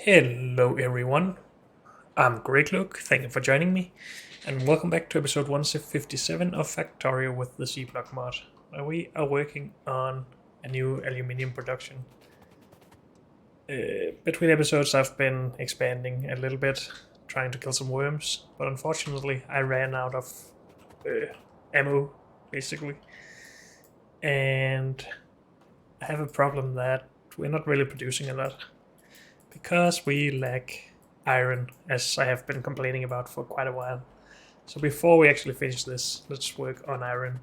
Hello, everyone. I'm Greg Luke. Thank you for joining me, and welcome back to episode 157 of Factorio with the C Block mod, where we are working on a new aluminium production. Between episodes, I've been expanding a little bit, trying to kill some worms, but unfortunately, I ran out of ammo, basically, and I have a problem that we're not really producing a lot because we lack iron, as I have been complaining about for quite a while. So before we actually finish this, let's work on iron.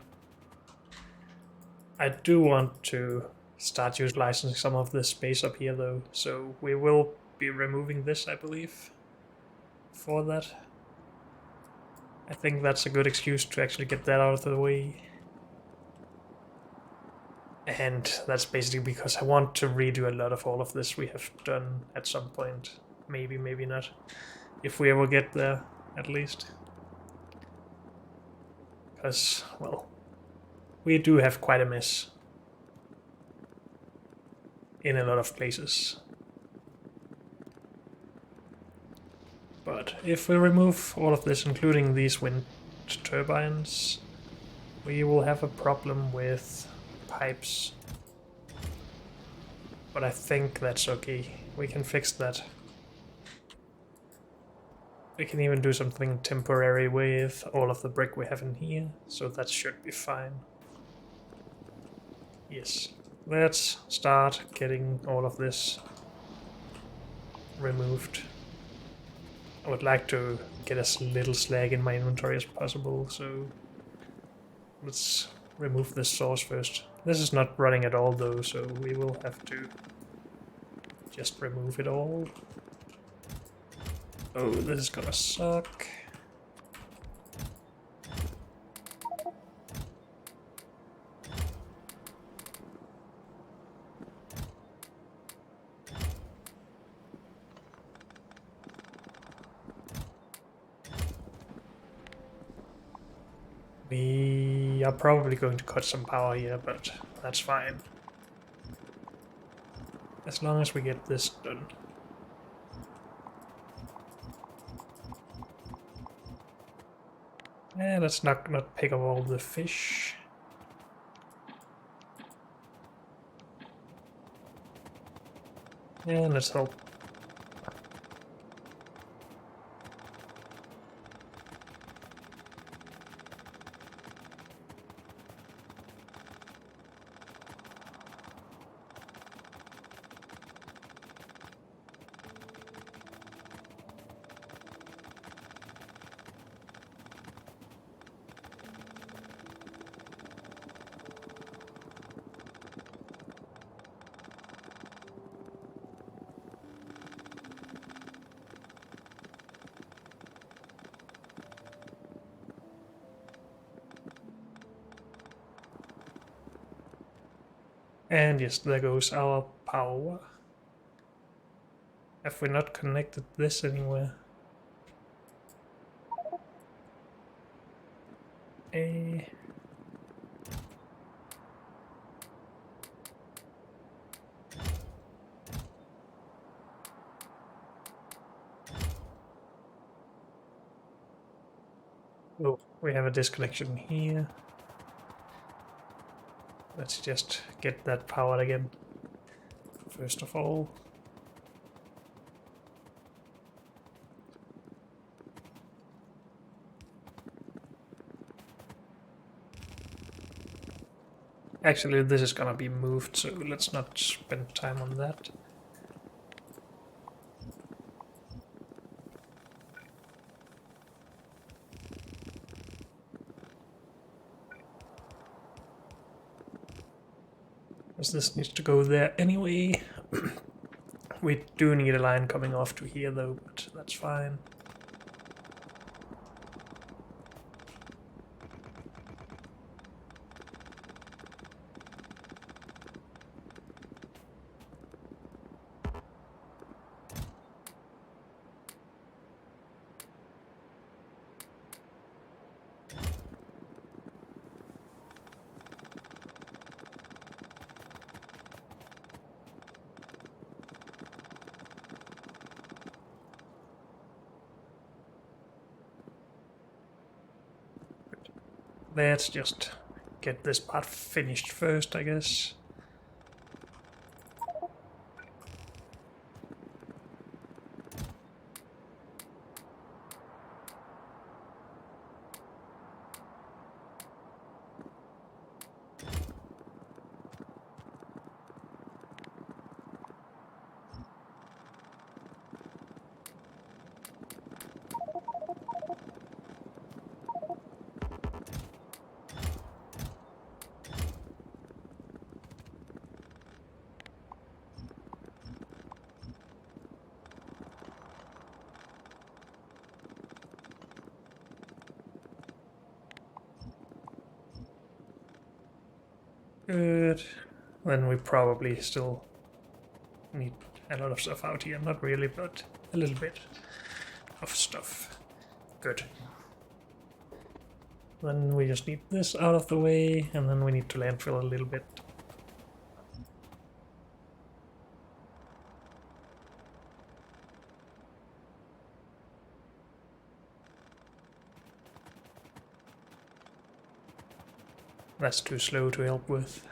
I do want to start utilizing some of this space up here though, so we will be removing this, I believe, for that. I think that's a good excuse to actually get that out of the way. And that's basically because I want to redo a lot of all of this we have done at some point. Maybe, maybe not. If we ever get there, at least. Because, well, we do have quite a mess in a lot of places. But if we remove all of this, including these wind turbines, we will have a problem with pipes. But I think that's okay. We can fix that. We can even do something temporary with all of the brick we have in here, so that should be fine. Yes, let's start getting all of this removed. I would like to get as little slag in my inventory as possible, so let's remove this source first. This is not running at all though, so we will have to just remove it all. Oh, this is gonna suck. We are probably going to cut some power here, but that's fine. As long as we get this done. Let's not pick up all the fish. Yeah, let's help. And yes, there goes our power. Have we not connected this anywhere? Eh. Oh, we have a disconnection here. Let's just get that powered again, first of all. Actually, this is gonna be moved, so let's not spend time on that. Because this needs to go there anyway. We do need a line coming off to here though, but that's fine. let's just get this part finished first, I guess. Good. Then we probably still need a lot of stuff out here. Not really, but a little bit of stuff. Good. Then we just need this out of the way, and then we need to landfill a little bit. That's too slow to help with.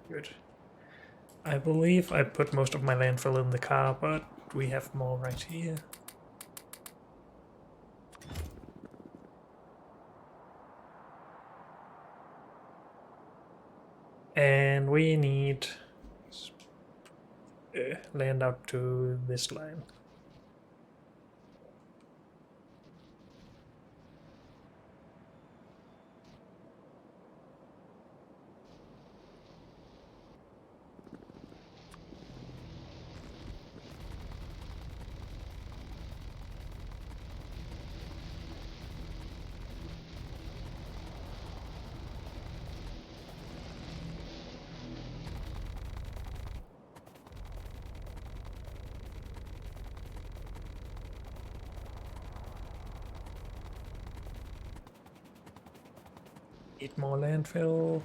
Good. I believe I put most of my landfill in the car, but we have more right here. And we need land out to this line. Need more landfill.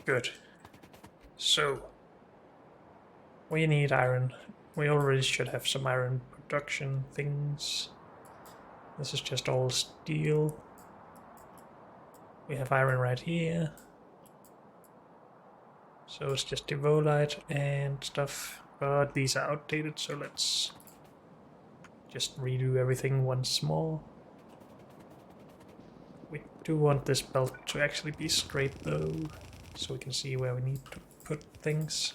Good. So, we need iron. We already should have some iron production things. This is just all steel. We have iron right here. So it's just devolite and stuff. But these are outdated, so let's just redo everything once more. We do want this belt to actually be straight though, so we can see where we need to put things.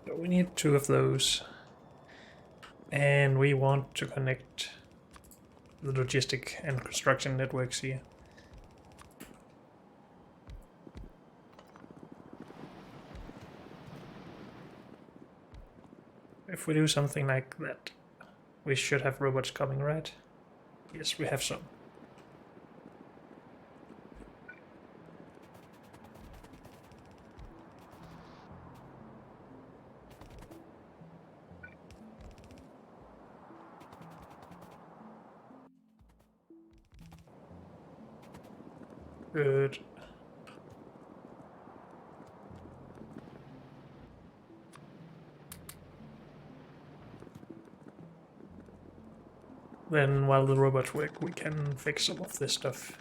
So we need 2 of those. And we want to connect the logistic and construction networks here. If we do something like that, we should have robots coming, right? Yes, we have some. Good. Then while the robots work, we can fix some of this stuff.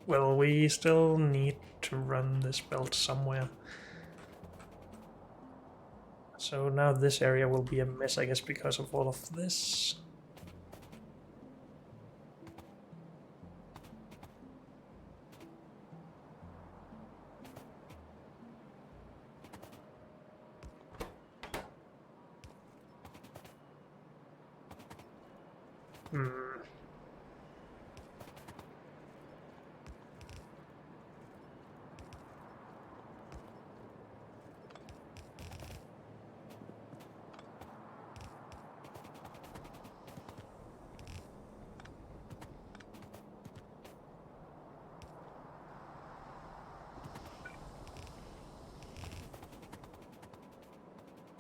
Well, we still need to run this belt somewhere. So now this area will be a mess, I guess, because of all of this. Hmm.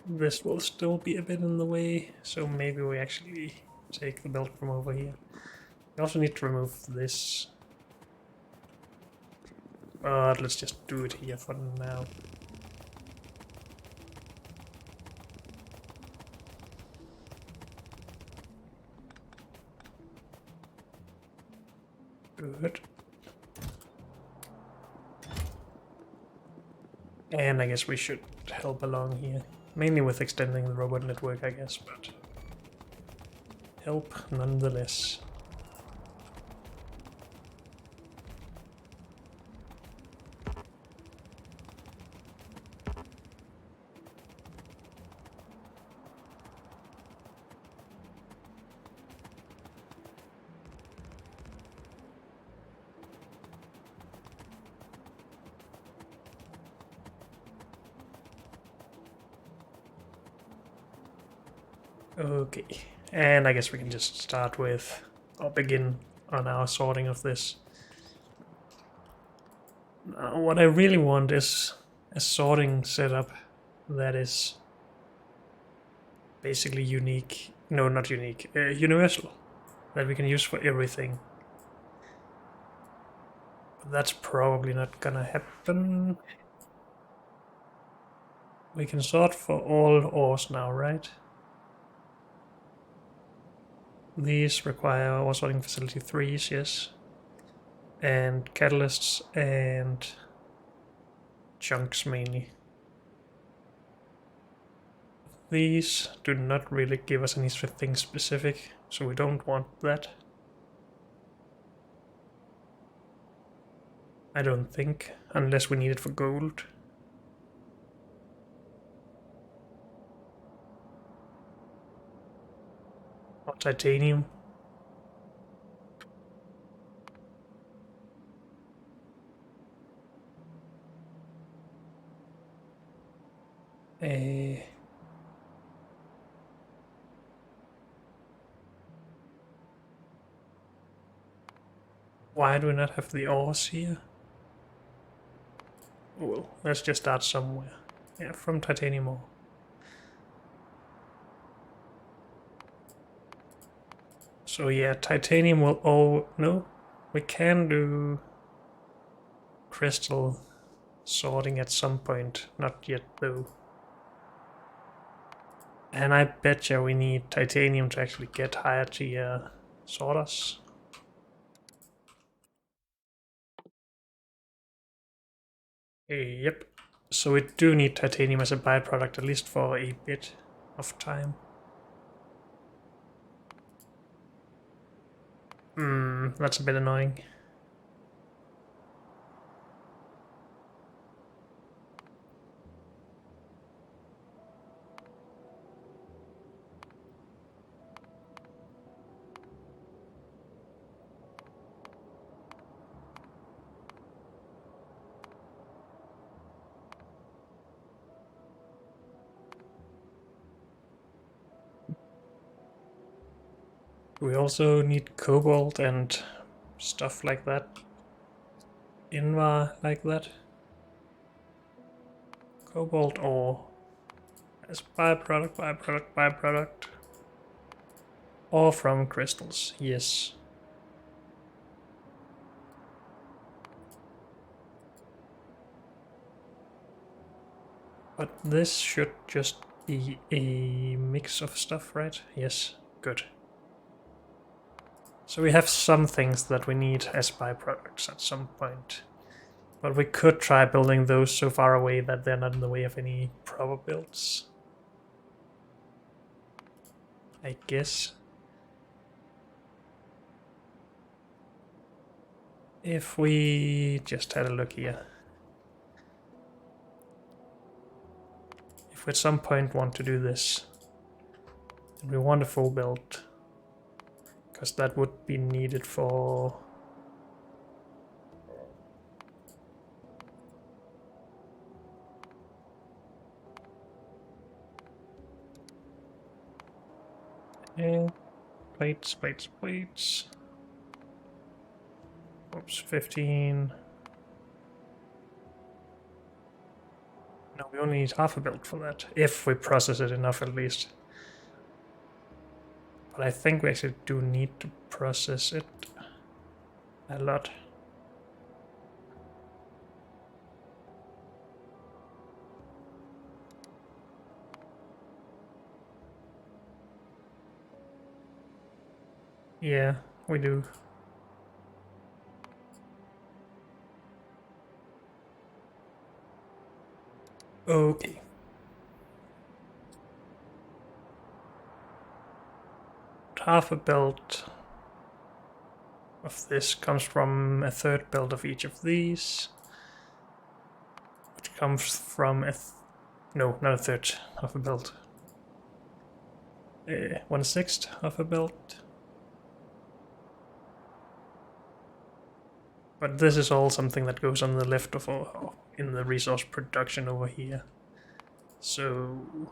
This will still be a bit in the way, so maybe we actually take the belt from over here. We also need to remove this, but let's just do it here for now. Good. And I guess we should help along here. Mainly with extending the robot network, I guess, but help nonetheless. Okay, and I guess we can just start with, or begin on our sorting of this. Now, what I really want is a sorting setup that is basically unique. No, not unique. Universal. That we can use for everything. But that's probably not gonna happen. We can sort for all ores now, right? These require ore sorting facility 3s, yes. And catalysts and chunks mainly. These do not really give us anything specific, so we don't want that. I don't think, unless we need it for gold. Or titanium. Uh, why do we not have the ores here? Well, let's just start somewhere. Yeah, from titanium ore. So yeah, titanium will... Oh, no. We can do crystal sorting at some point. Not yet, though. And I betcha we need titanium to actually get higher tier sorters. Yep. So we do need titanium as a byproduct, at least for a bit of time. That's a bit annoying. We also need cobalt and stuff like that. Invar like that. Cobalt ore as byproduct. Or from crystals, yes. But this should just be a mix of stuff, right? Yes, good. So we have some things that we need as byproducts at some point. But we could try building those so far away that they're not in the way of any proper builds. I guess. If we just had a look here. If we at some point want to do this, and we want a full build, because that would be needed for... plates, plates, plates. Oops, 15. No, we only need half a build for that, if we process it enough at least. But I think we actually do need to process it a lot. Yeah, we do. Okay. Half a build of this comes from a third build of each of these, which comes from a no, not a third, half a build. 1/6 of a build. But this is all something that goes on the left of our, in the resource production over here. So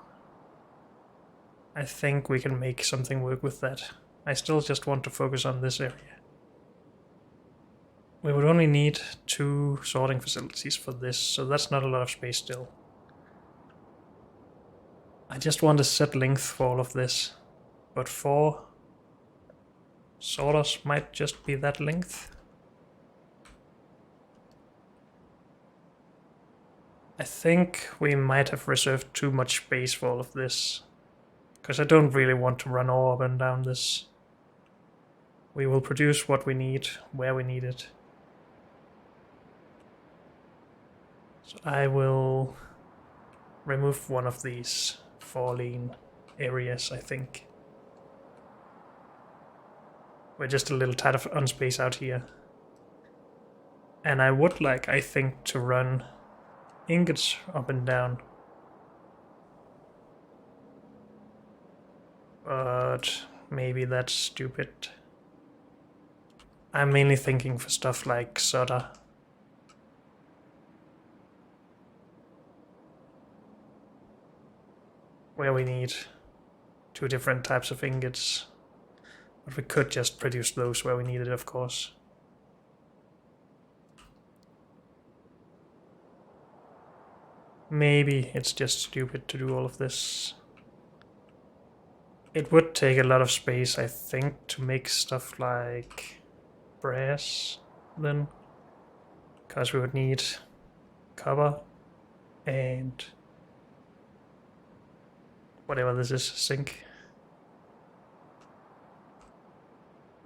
I think we can make something work with that. I still just want to focus on this area. We would only need 2 sorting facilities for this, so that's not a lot of space still. I just want a set length for all of this, but 4 sorters might just be that length. I think we might have reserved too much space for all of this, because I don't really want to run all up and down this. We will produce what we need, where we need it. So I will remove one of these falling areas, I think. We're just a little tight on space out here. And I would like, I think, to run ingots up and down. But maybe that's stupid. I'm mainly thinking for stuff like solder. Where we need 2 different types of ingots. But we could just produce those where we need it, of course. Maybe it's just stupid to do all of this. It would take a lot of space, I think, to make stuff like brass then. Because we would need copper and whatever this is, zinc.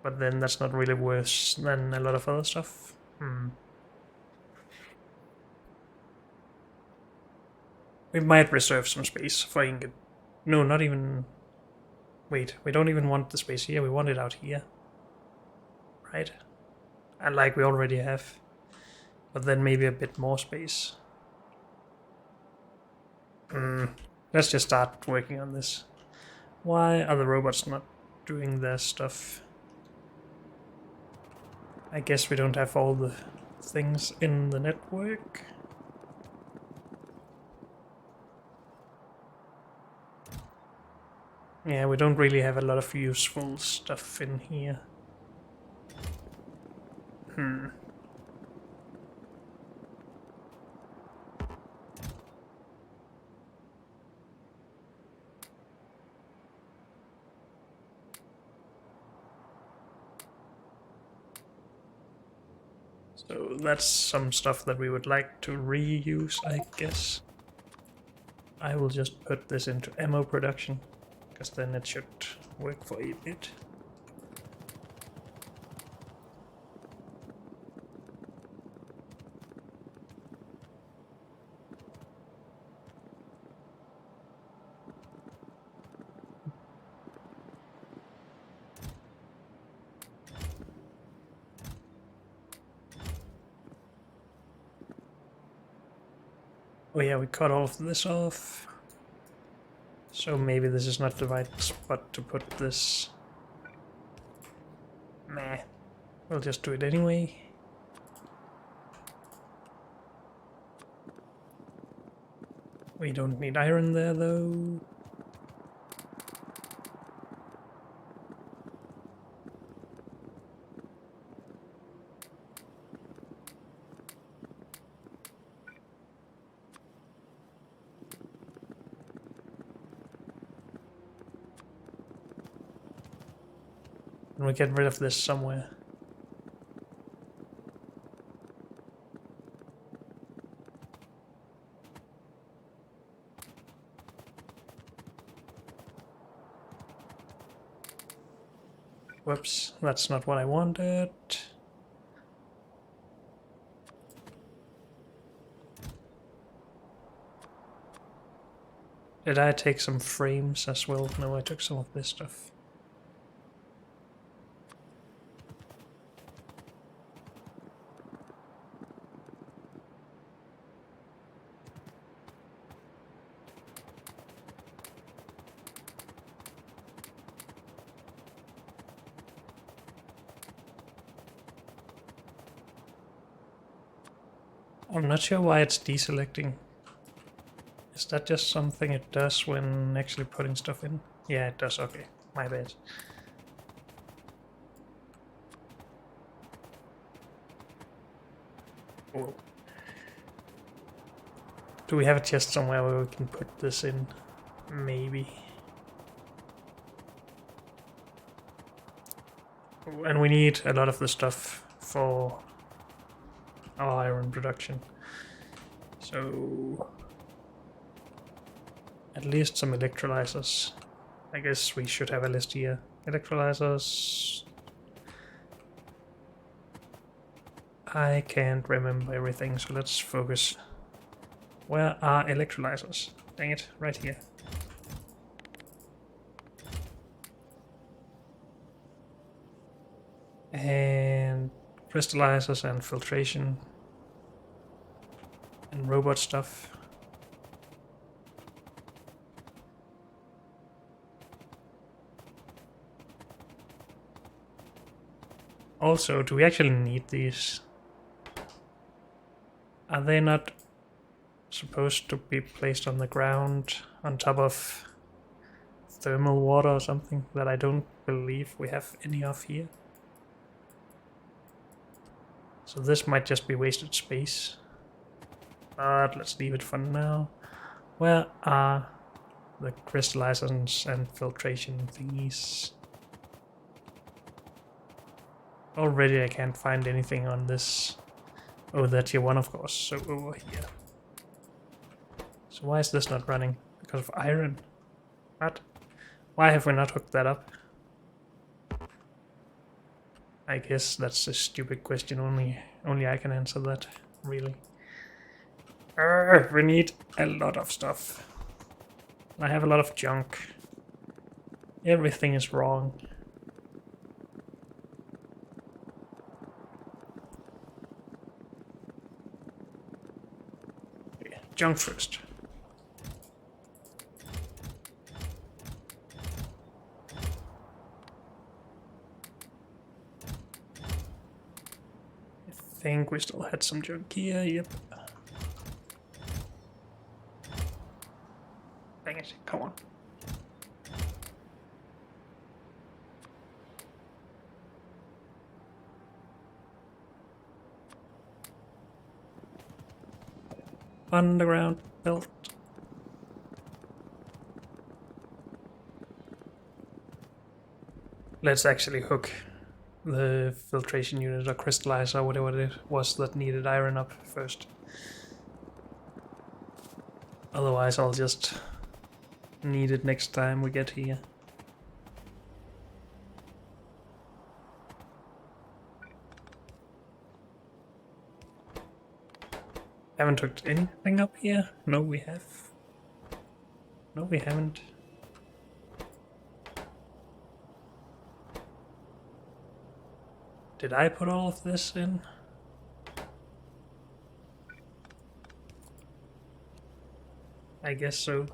But then that's not really worse than a lot of other stuff. We might reserve some space for ingot. No, not even... Wait, we don't even want the space here, we want it out here. Right? And like we already have. But then maybe a bit more space. Let's just start working on this. Why are the robots not doing their stuff? I guess we don't have all the things in the network. Yeah, we don't really have a lot of useful stuff in here. So that's some stuff that we would like to reuse, I guess. I will just put this into ammo production, because then it should work for a bit. Oh yeah, we cut all of this off. So maybe this is not the right spot to put this. Nah, we'll just do it anyway. We don't need iron there though. And we get rid of this somewhere. Whoops, that's not what I wanted. Did I take some frames as well? No, I took some of this stuff. I'm not sure why it's deselecting. Is that just something it does when actually putting stuff in? Yeah, it does. Okay, my bad. Whoa. Do we have a chest somewhere where we can put this in? Maybe. And we need a lot of the stuff for our iron production. So at least some electrolyzers. I guess we should have a list here. Electrolyzers. I can't remember everything, so let's focus. Where are electrolyzers? Dang it, right here. And crystallizers and filtration. And robot stuff. Also, do we actually need these? Are they not supposed to be placed on the ground on top of thermal water or something that I don't believe we have any of here? So this might just be wasted space. But let's leave it for now. Where are the crystallizers and filtration thingies? Already I can't find anything on this. Oh, that's tier 1 of course, so over here. So why is this not running? Because of iron? What? Why have we not hooked that up? I guess that's a stupid question, only I can answer that, really. We need a lot of stuff. I have a lot of junk. Everything is wrong. Okay, junk first. I think we still had some junk here, yep. Dang it, come on. Underground belt. Let's actually hook the filtration unit or crystallizer, whatever it was that needed iron up first. Otherwise I'll just need it next time we get here. Haven't hooked anything up here? No, we have. No, we haven't. Did I put all of this in? I guess so.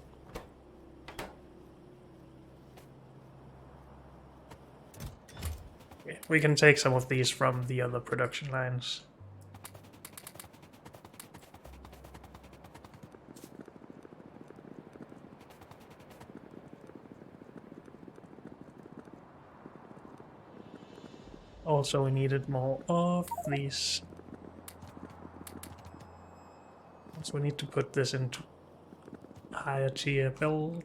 Okay, We can take some of these from the other production lines. Also, we needed more of these. So we need to put this into higher tier build.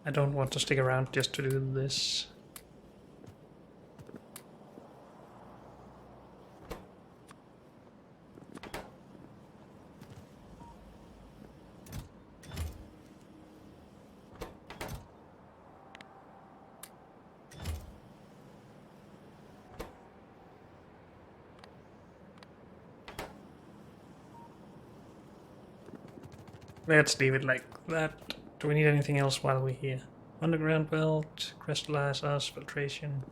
I don't want to stick around just to do this. Let's leave it like that. Do we need anything else while we're here? Underground belt, crystallizers, filtration.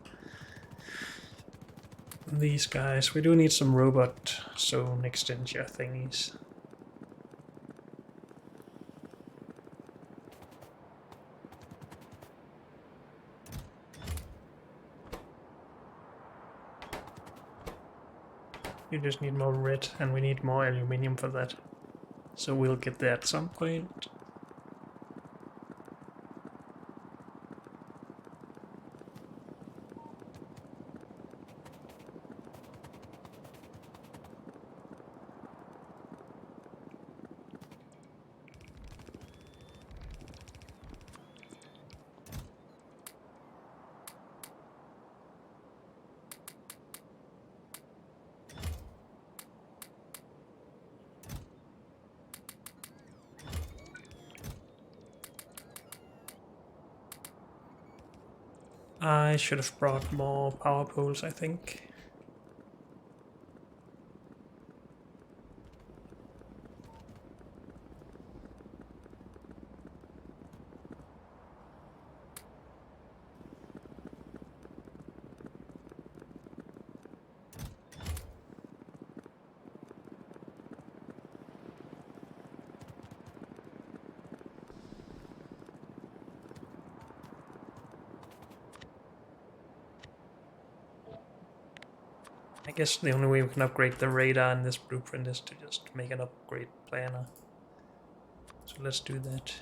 These guys. We do need some robot zone extension thingies. You just need more red, and we need more aluminium for that. So we'll get there at some point. I should have brought more power poles, I think. I guess the only way we can upgrade the radar in this blueprint is to just make an upgrade planner. So let's do that.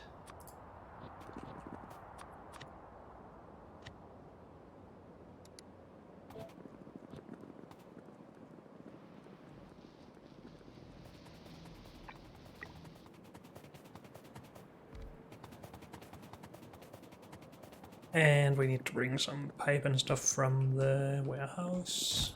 And we need to bring some pipe and stuff from the warehouse.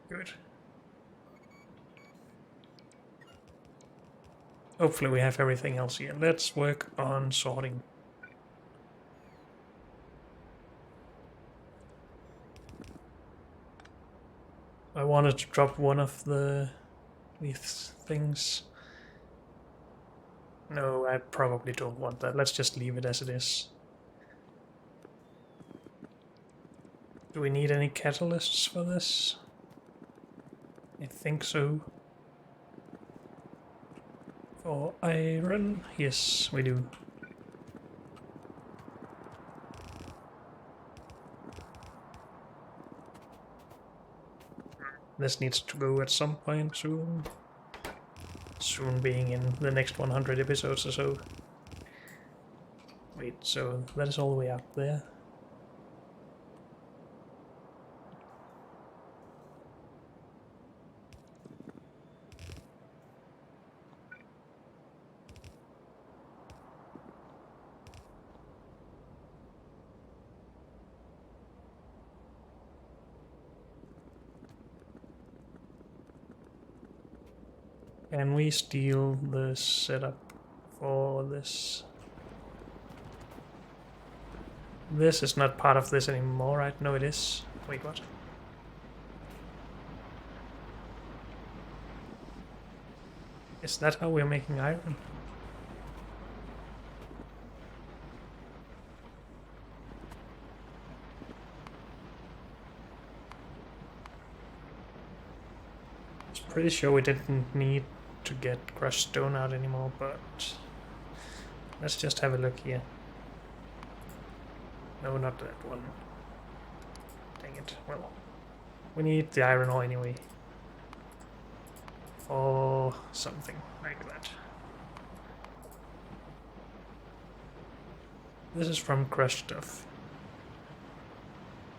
Good. Hopefully we have everything else here. Let's work on sorting. I wanted to drop one of these things. No, I probably don't want that. Let's just leave it as it is. Do we need any catalysts for this? I think so. For iron? Yes, we do. This needs to go at some point soon. Soon being in the next 100 episodes or so. Wait, so that is all the way up there. Can we steal the setup for this? This is not part of this anymore, right? No, it is. Wait, what? Is that how we're making iron? I'm pretty sure we didn't need to get crushed stone out anymore, but let's just have a look here. No, not that one. Dang it. Well, we need the iron ore anyway. Or something like that. This is from crushed stuff.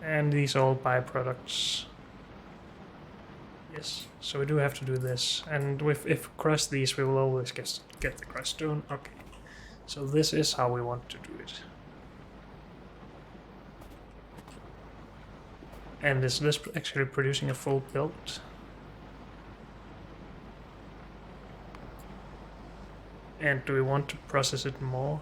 And these are all byproducts. Yes, so we do have to do this. And if we crush these, we will always get the crushed stone. Okay, so this is how we want to do it. And is this actually producing a full build? And do we want to process it more?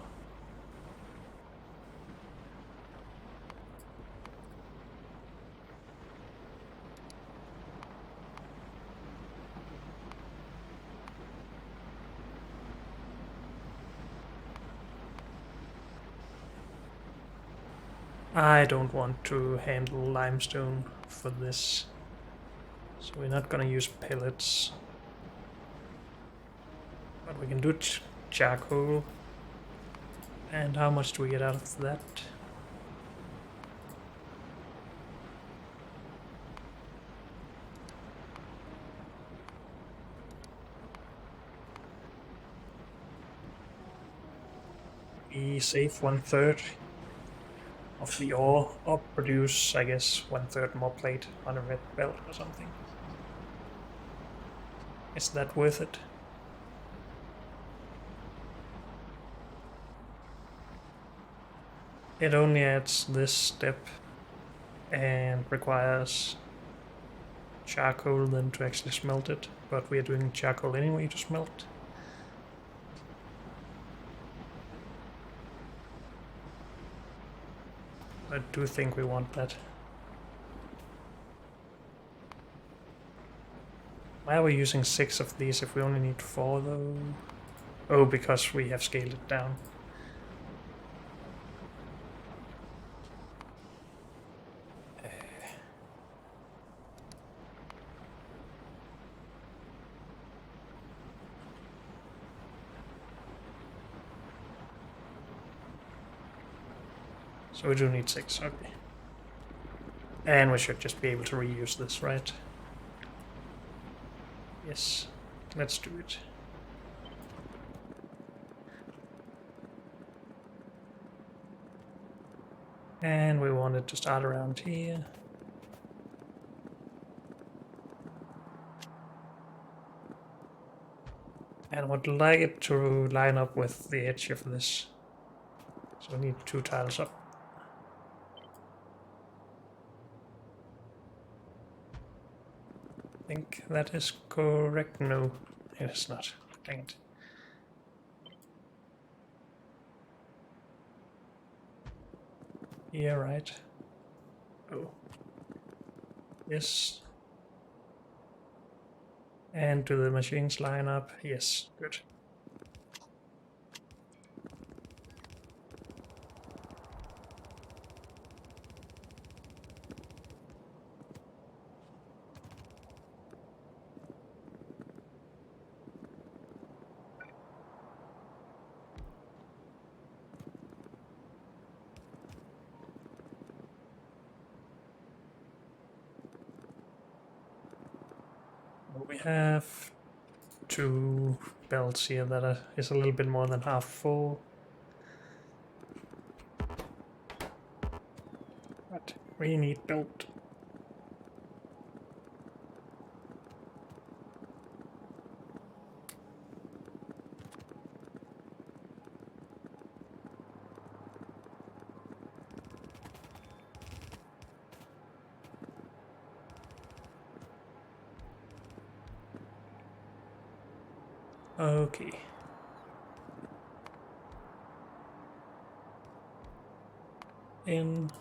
I don't want to handle limestone for this, so we're not gonna use pellets. But we can do charcoal. And how much do we get out of that? We save 1/3 of the ore, or produce, I guess, 1/3 more plate on a red belt or something. Is that worth it? It only adds this step and requires charcoal then to actually smelt it, but we are doing charcoal anyway to smelt. I do think we want that. Why are we using 6 of these if we only need 4 though? Oh, because we have scaled it down. So we do need 6, okay. And we should just be able to reuse this, right? Yes, let's do it. And we want it to start around here. And I would like it to line up with the edge of this. So we need 2 tiles up. I think that is correct. No, it is not. Dang it. Yeah, right. Oh. Yes. And do the machines line up? Yes, good. We have 2 belts here that is a little bit more than half full. But we need belt. Okay. In.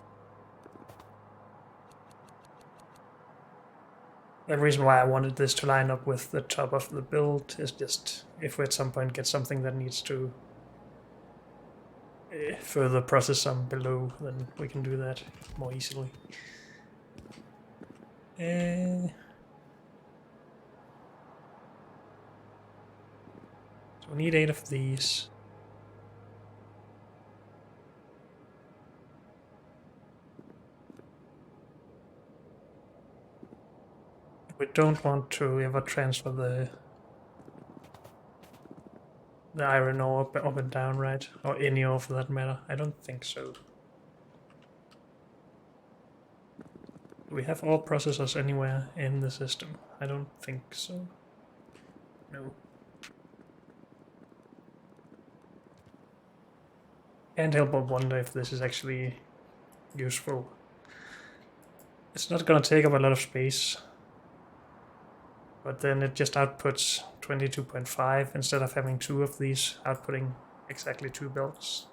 The reason why I wanted this to line up with the top of the build is just if we at some point get something that needs to further process some below, then we can do that more easily. So we need 8 of these. We don't want to ever transfer the iron ore up and down, right? Or any ore for that matter. I don't think so. Do we have ore processors anywhere in the system? I don't think so. No. Can't help but wonder if this is actually useful. It's not gonna take up a lot of space, but then it just outputs 22.5 instead of having 2 of these outputting exactly 2 belts.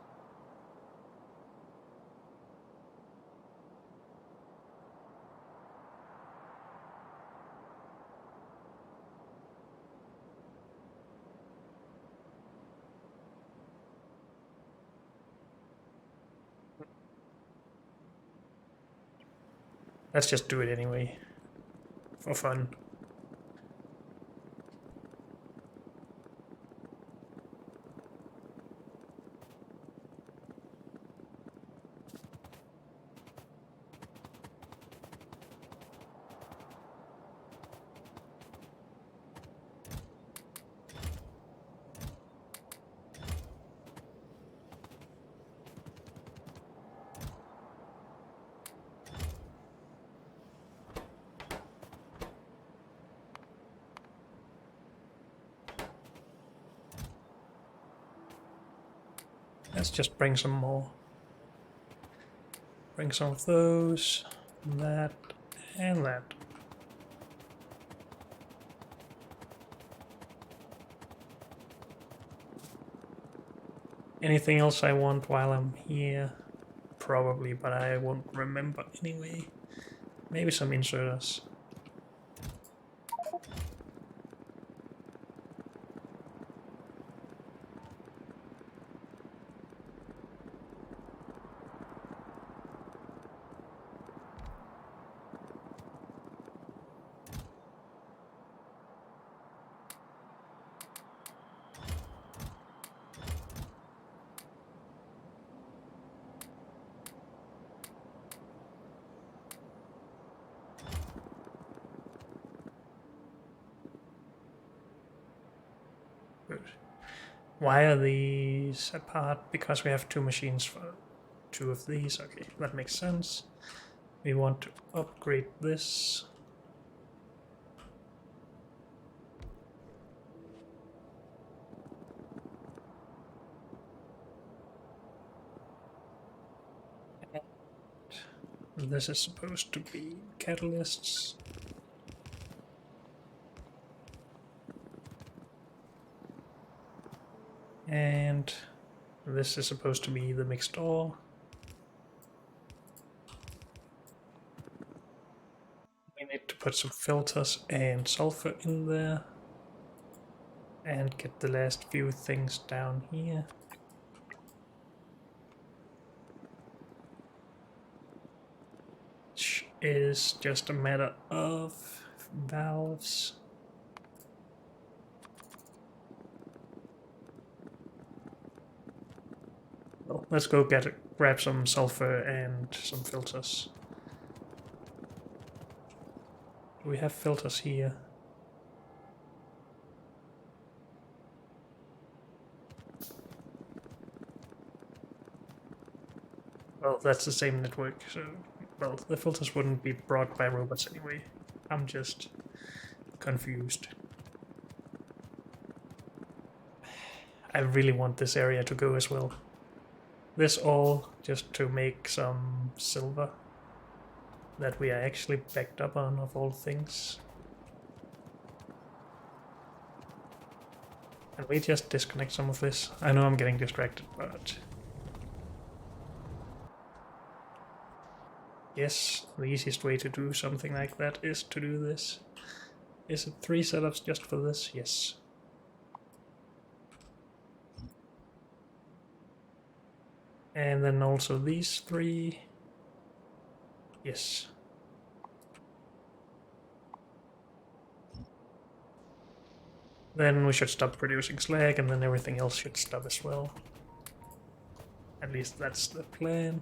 Let's just do it anyway, for fun. Let's just bring some more. Bring some of those, that, and that. Anything else I want while I'm here? Probably, but I won't remember anyway. Maybe some inserters. Good. Why are these apart? Because we have 2 machines for 2 of these. Okay, that makes sense. We want to upgrade this. And this is supposed to be catalysts. And this is supposed to be the mixed ore. We need to put some filters and sulfur in there. And get the last few things down here. Which is just a matter of valves. Well, let's go grab some sulfur and some filters. Do we have filters here? Well, that's the same network, so... Well, the filters wouldn't be brought by robots anyway. I'm just confused. I really want this area to go as well. This all just to make some silver that we are actually backed up on, of all things. Can we just disconnect some of this? I know I'm getting distracted, but... Yes, the easiest way to do something like that is to do this. Is it 3 setups just for this? Yes. And then also these 3. Yes. Then we should stop producing slag, and then everything else should stop as well. At least that's the plan.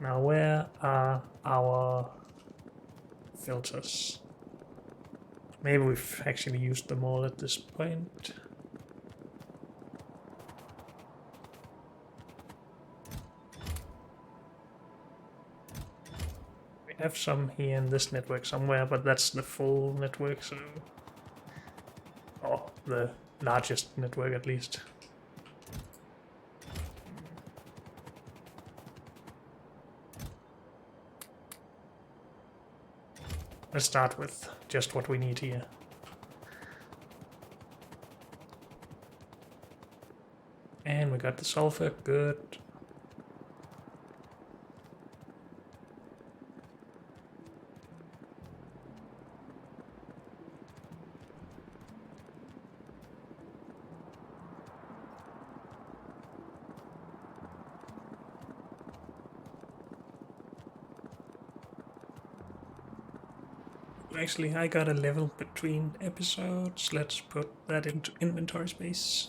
Now where are our filters? Maybe we've actually used them all at this point. We have some here in this network somewhere, but that's the full network, so... Or the largest network at least. Let's start with just what we need here. And we got the sulfur, good. Actually, I got a level between episodes. Let's put that into inventory space.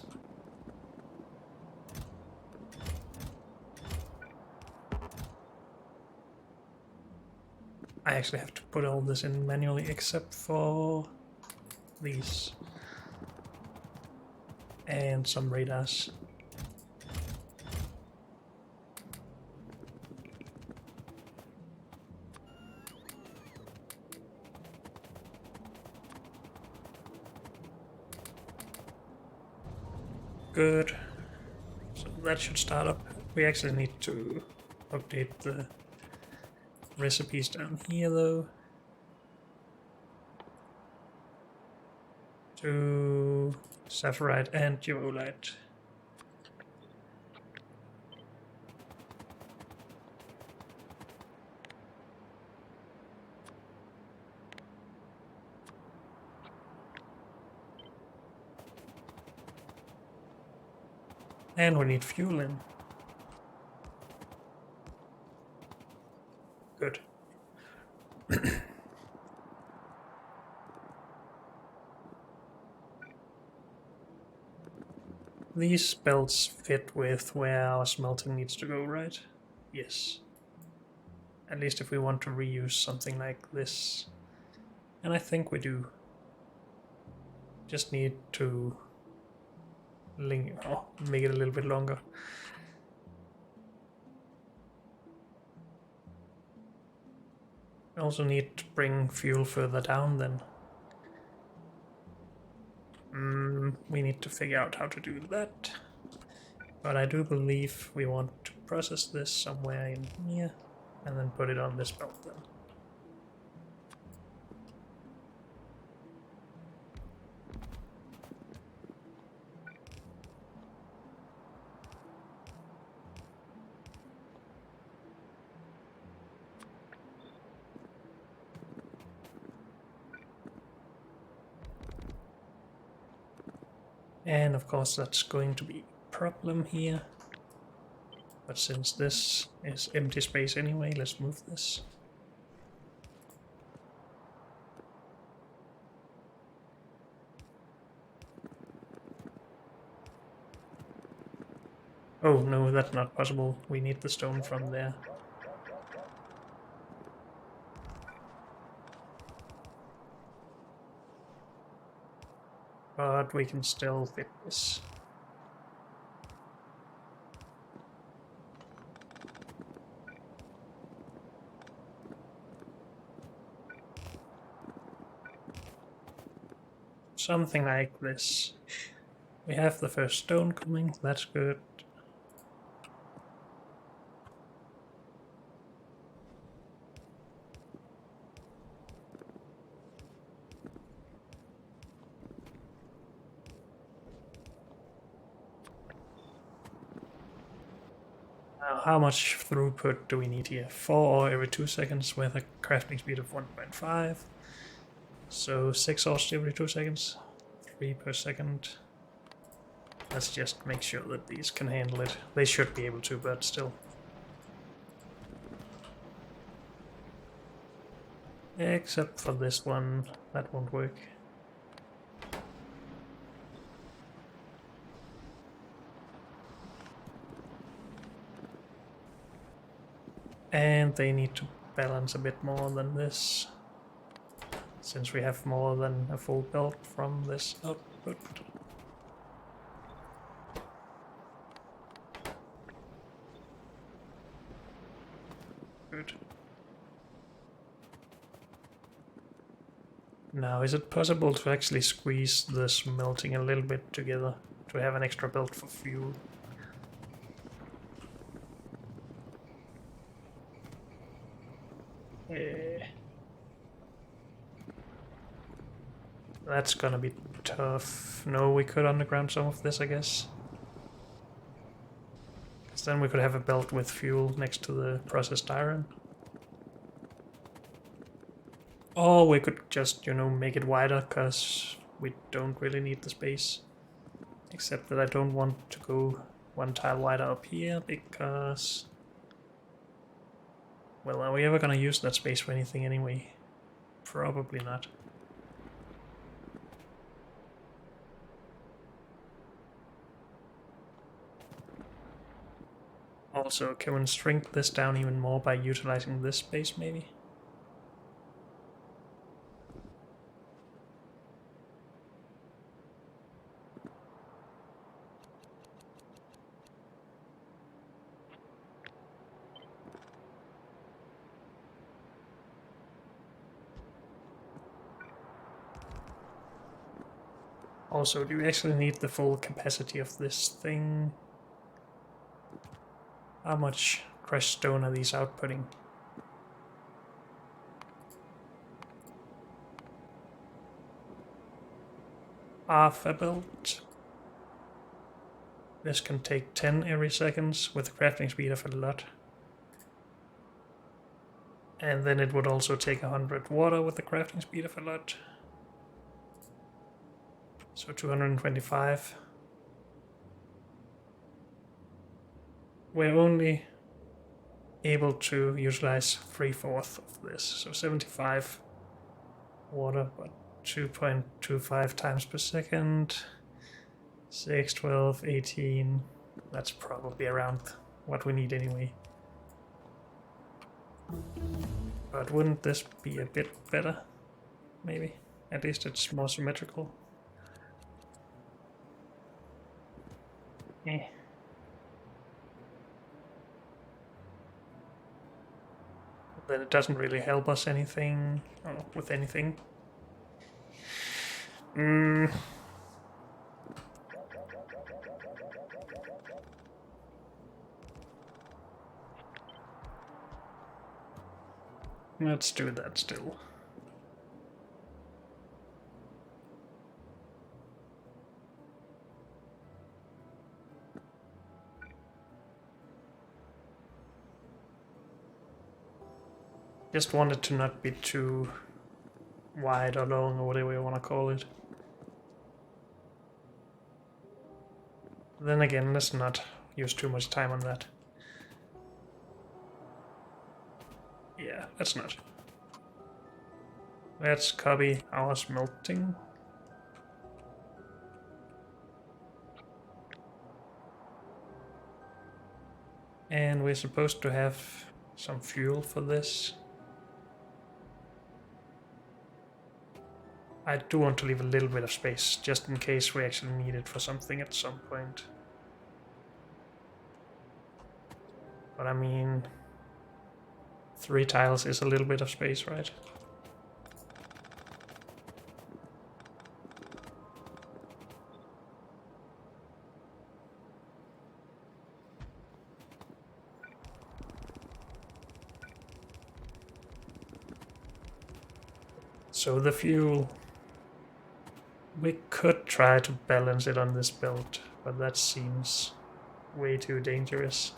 I actually have to put all this in manually except for these. And some radars. Good. So that should start up. We actually need to update the recipes down here though. To saphirite and duolite. And we need fuel in. Good. These belts fit with where our smelting needs to go, right? Yes. At least if we want to reuse something like this. And I think we do. Just need to make it a little bit longer. We also need to bring fuel further down then. We need to figure out how to do that. But I do believe we want to process this somewhere in here and then put it on this belt then. And of course that's going to be a problem here. But since this is empty space anyway, let's move this. Oh no, that's not possible. We need the stone from there. But we can still fit this. Something like this. We have the first stone coming, that's good. Now, how much throughput do we need here? 4 ore every 2 seconds with a crafting speed of 1.5. So 6 ores every 2 seconds. 3 per second. Let's just make sure that these can handle it. They should be able to, but still. Except for this one, that won't work. And they need to balance a bit more than this, since we have more than a full belt from this output. Good. Now, is it possible to actually squeeze the smelting a little bit together to have an extra belt for fuel? That's gonna be tough. No, we could underground some of this, I guess. Because then we could have a belt with fuel next to the processed iron. Or we could just, make it wider, because we don't really need the space. Except that I don't want to go one tile wider up here, because... Well, are we ever gonna use that space for anything anyway? Probably not. Also, can we shrink this down even more by utilizing this space, maybe? Also, do we actually need the full capacity of this thing? How much crushed stone are these outputting? Half a belt. This can take 10 every seconds with a crafting speed of a lot. And then it would also take 100 water with the crafting speed of a lot. So 225. We're only able to utilize 3/4 of this, so 75 water, but 2.25 times per second. 6, 12, 18. That's probably around what we need anyway. But wouldn't this be a bit better? Maybe. At least it's more symmetrical. Eh. Then it doesn't really help us anything with anything. Let's do that still. Just want it to not be too wide or long or whatever you want to call it. Then again, let's not use too much time on that. Yeah, let's not. Let's copy our smelting. And we're supposed to have some fuel for this. I do want to leave a little bit of space, just in case we actually need it for something at some point. But I mean, 3 tiles is a little bit of space, right? So the fuel, we could try to balance it on this belt, but that seems way too dangerous.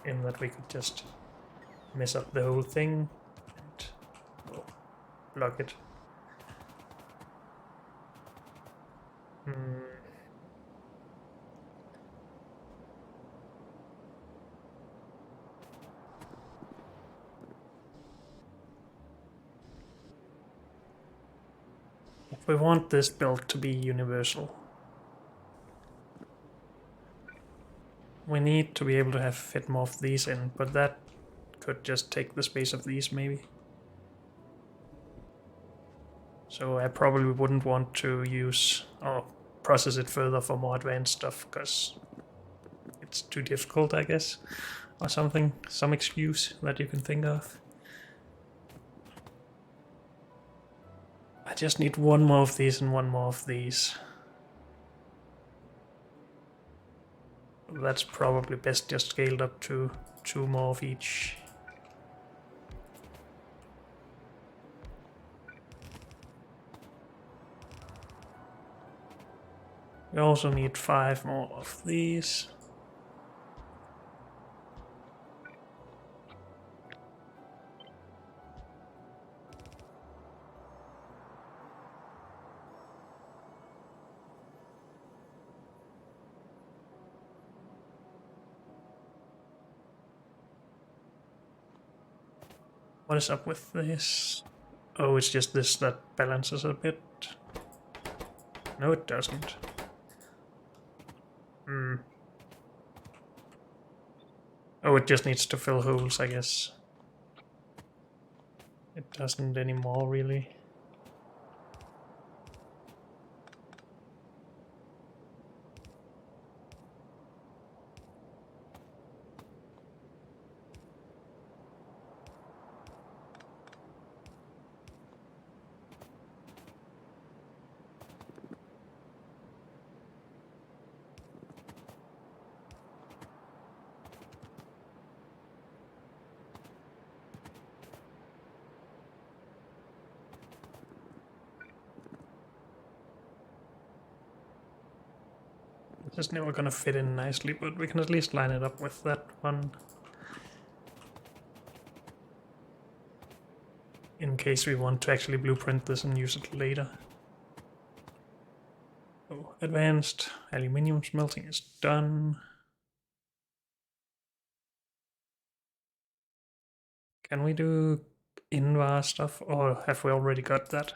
in that we could just mess up the whole thing and, well, block it. Hmm. If we want this build to be universal, we need to be able to have fit more of these in, but that could just take the space of these maybe. So I probably wouldn't want to use or process it further for more advanced stuff because it's too difficult, I guess, or something, some excuse that you can think of. I just need one more of these and one more of these. That's probably best just scaled up to 2 more of each. We also need 5 more of these. What is up with this? Oh, it's just this that balances a bit. No, it doesn't. Oh, it just needs to fill holes, I guess. It doesn't anymore, really. This is never gonna fit in nicely, but we can at least line it up with that one. In case we want to actually blueprint this and use it later. Oh, advanced aluminium smelting is done. Can we do Invar stuff, or have we already got that?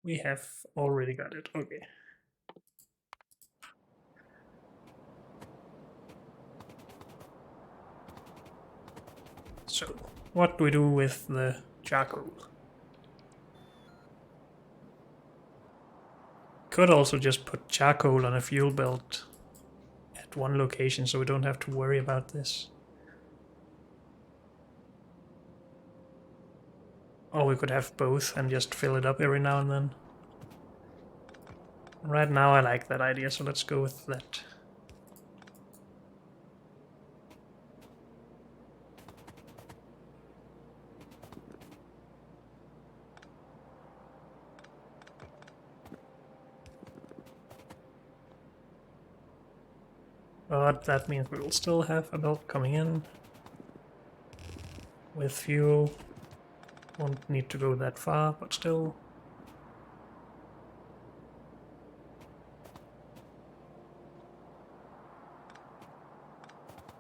We have already got it, okay. So, what do we do with the charcoal? Could also just put charcoal on a fuel belt at one location so we don't have to worry about this. Or we could have both and just fill it up every now and then. Right now I like that idea, so let's go with that. But that means we will still have a belt coming in with fuel. Won't need to go that far, but still.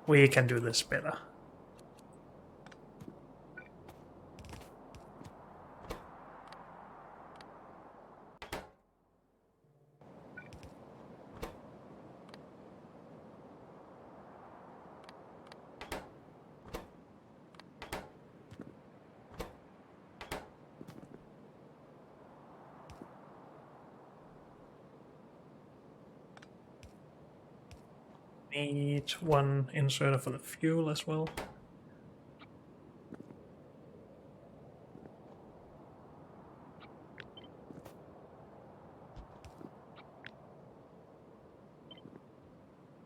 We can do this better. Need one inserter for the fuel as well.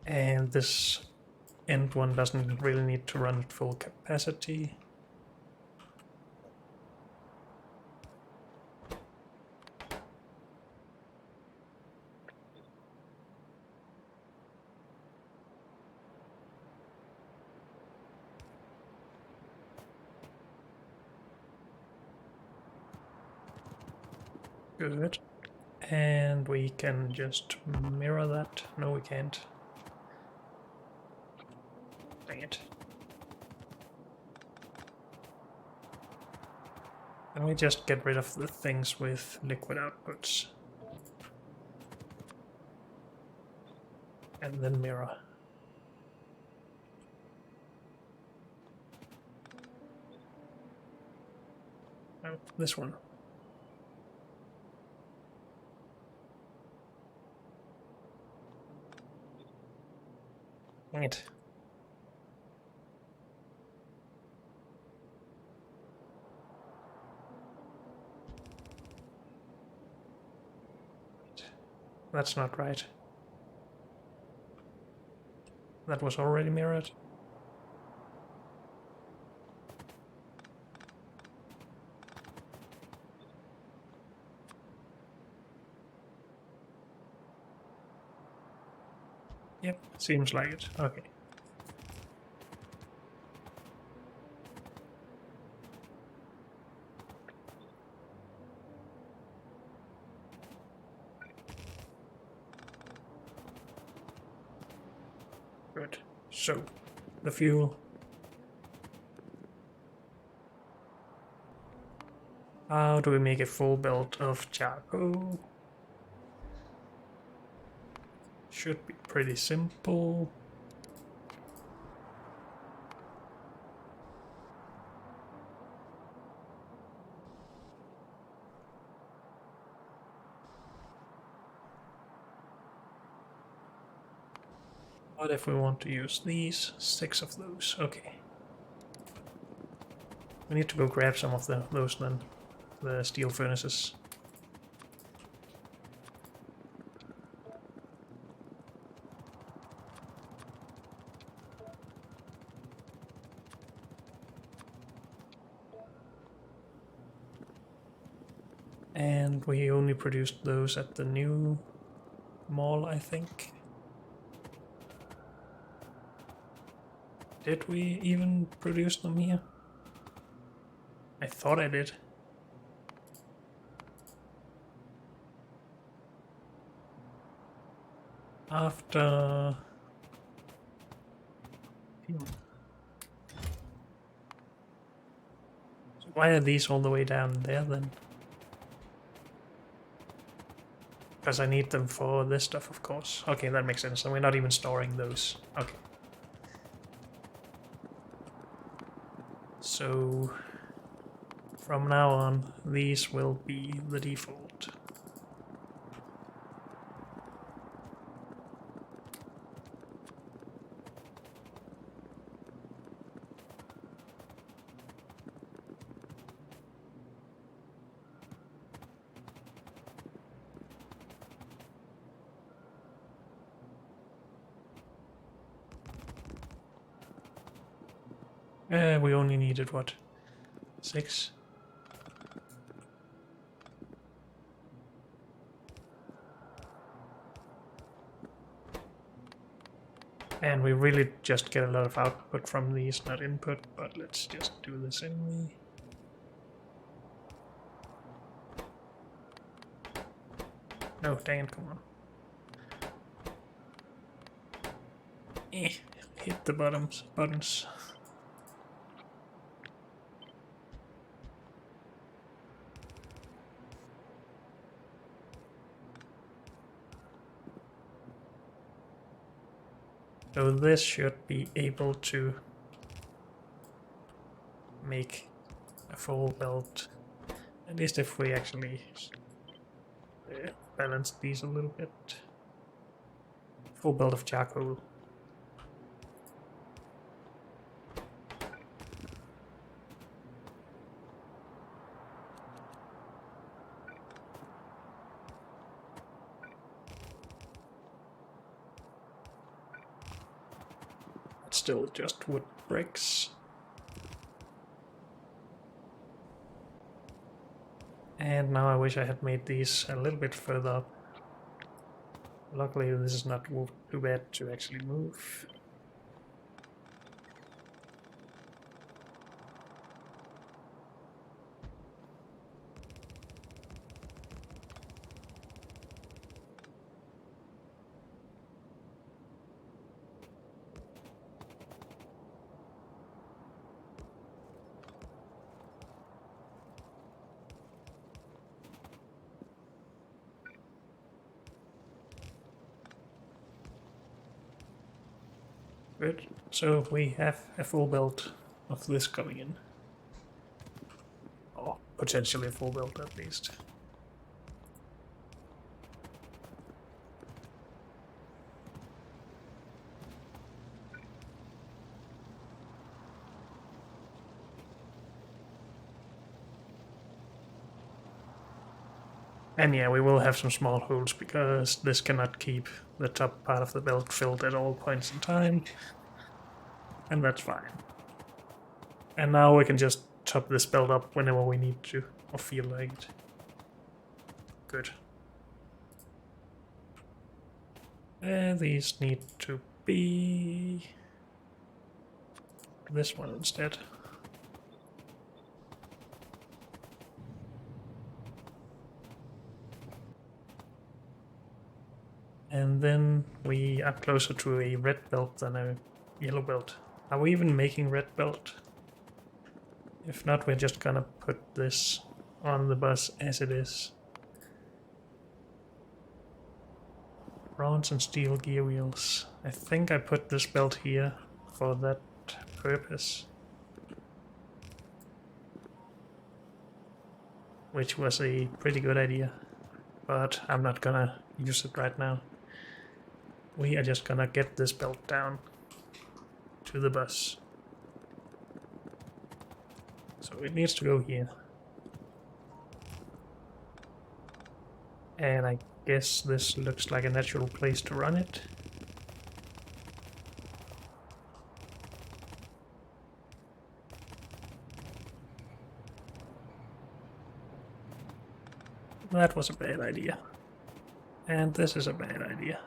And this end one doesn't really need to run at full capacity. Good. And we can just mirror that. No, we can't. Dang it. Can we just get rid of the things with liquid outputs? And then mirror. Oh, this one. Dang it. That's not right. That was already mirrored. Yep, seems like it. Okay. Good. So, the fuel. How do we make a full belt of charcoal? Should be pretty simple. What if we want to use these? 6 of those. Okay. We need to go grab some of those then. The steel furnaces. And we only produced those at the new mall, I think. Did we even produce them here? I thought I did. After... So why are these all the way down there then? Because I need them for this stuff, of course. Okay, that makes sense. And we're not even storing those. Okay. So... from now on, these will be the default. We only needed, what, 6? And we really just get a lot of output from these, not input, but let's just do this anyway. No, dang it, come on. Hit the buttons. So this should be able to make a full belt, at least if we actually balance these a little bit. Full belt of charcoal. Still just wood bricks. And now I wish I had made these a little bit further up. Luckily this is not too bad to actually move. Good. So we have a full build of this coming in. Or potentially a full build at least. And yeah, we will have some small holes because this cannot keep the top part of the belt filled at all points in time. And that's fine. And now we can just top this belt up whenever we need to, or feel like it. Good. These need to be this one instead. And then we are closer to a red belt than a yellow belt. Are we even making red belt? If not, we're just gonna put this on the bus as it is. Bronze and steel gear wheels. I think I put this belt here for that purpose. Which was a pretty good idea, but I'm not gonna use it right now. We are just gonna get this belt down to the bus. So it needs to go here. And I guess this looks like a natural place to run it. That was a bad idea. And this is a bad idea.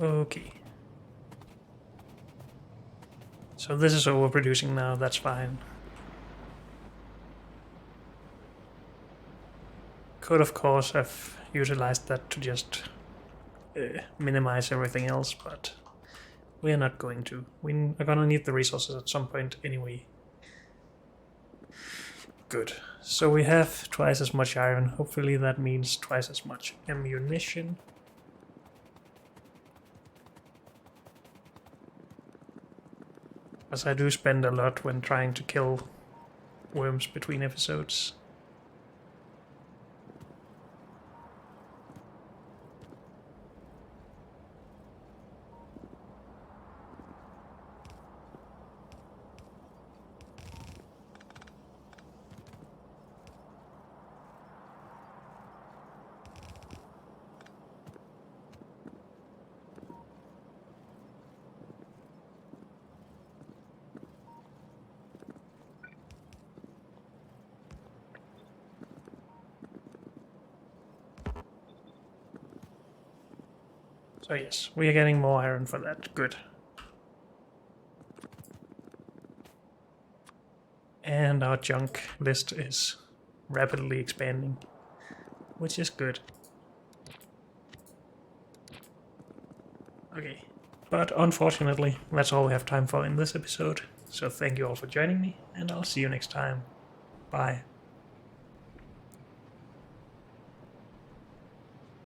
Okay. So this is overproducing now, that's fine. Could of course have utilized that to just minimize everything else, but we are not going to. We are gonna need the resources at some point anyway. Good. So we have twice as much iron. Hopefully that means twice as much ammunition. As I do spend a lot when trying to kill worms between episodes. So yes, we are getting more iron for that. Good. And our junk list is rapidly expanding, which is good. Okay, but unfortunately, that's all we have time for in this episode. So thank you all for joining me, and I'll see you next time. Bye.